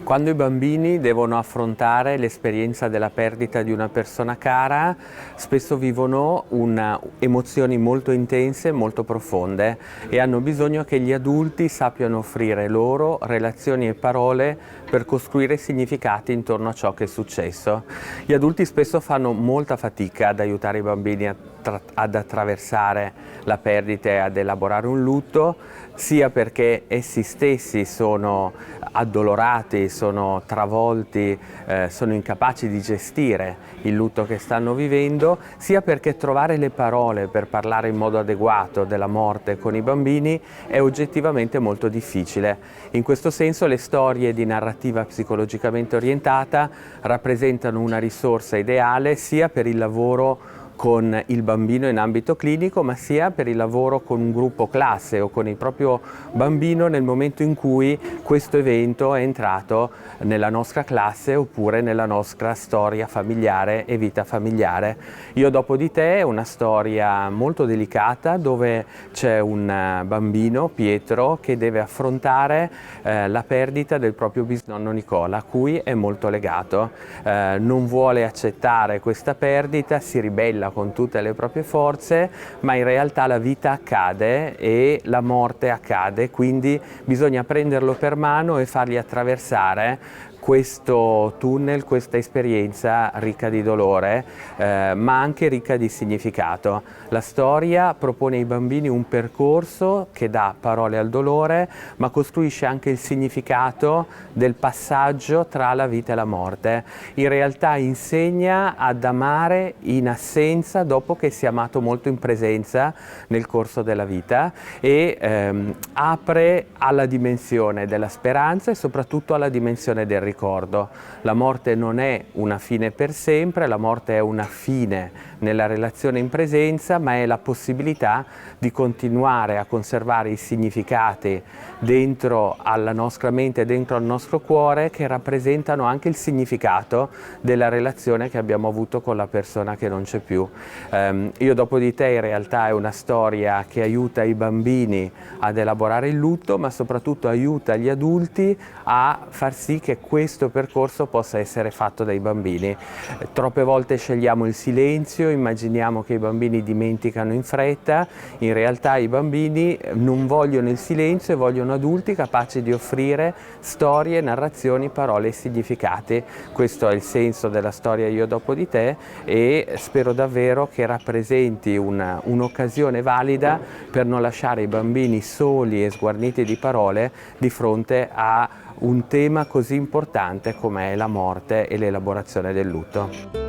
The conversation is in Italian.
Quando i bambini devono affrontare l'esperienza della perdita di una persona cara, spesso vivono emozioni molto intense, molto profonde e hanno bisogno che gli adulti sappiano offrire loro relazioni e parole per costruire significati intorno a ciò che è successo. Gli adulti spesso fanno molta fatica ad aiutare i bambini ad attraversare la perdita e ad elaborare un lutto, sia perché essi stessi sono addolorati, sono travolti, sono incapaci di gestire il lutto che stanno vivendo, sia perché trovare le parole per parlare in modo adeguato della morte con i bambini è oggettivamente molto difficile. In questo senso le storie di narrativa psicologicamente orientata rappresentano una risorsa ideale sia per il lavoro con il bambino in ambito clinico, ma sia per il lavoro con un gruppo classe o con il proprio bambino nel momento in cui questo evento è entrato nella nostra classe oppure nella nostra storia familiare e vita familiare. Io dopo di te è una storia molto delicata dove c'è un bambino, Pietro, che deve affrontare la perdita del proprio bisnonno Nicola, a cui è molto legato. Non vuole accettare questa perdita, si ribella con tutte le proprie forze, ma in realtà la vita accade e la morte accade, quindi bisogna prenderlo per mano e fargli attraversare questo tunnel, questa esperienza ricca di dolore, ma anche ricca di significato. La storia propone ai bambini un percorso che dà parole al dolore, ma costruisce anche il significato del passaggio tra la vita e la morte. In realtà insegna ad amare in assenza dopo che si è amato molto in presenza nel corso della vita e apre alla dimensione della speranza e soprattutto alla dimensione del ricordo. La morte non è una fine per sempre, la morte è una fine nella relazione in presenza, ma è la possibilità di continuare a conservare i significati dentro alla nostra mente, dentro al nostro cuore, che rappresentano anche il significato della relazione che abbiamo avuto con la persona che non c'è più. Io dopo di te in realtà è una storia che aiuta i bambini ad elaborare il lutto, ma soprattutto aiuta gli adulti a far sì che questo percorso possa essere fatto dai bambini. Troppe volte scegliamo il silenzio, immaginiamo che i bambini dimenticano in fretta, in realtà i bambini non vogliono il silenzio e vogliono adulti capaci di offrire storie, narrazioni, parole e significati. Questo è il senso della storia Io dopo di te e spero davvero che rappresenti un'occasione valida per non lasciare i bambini soli e sguarniti di parole di fronte a un tema così importante come è la morte e l'elaborazione del lutto.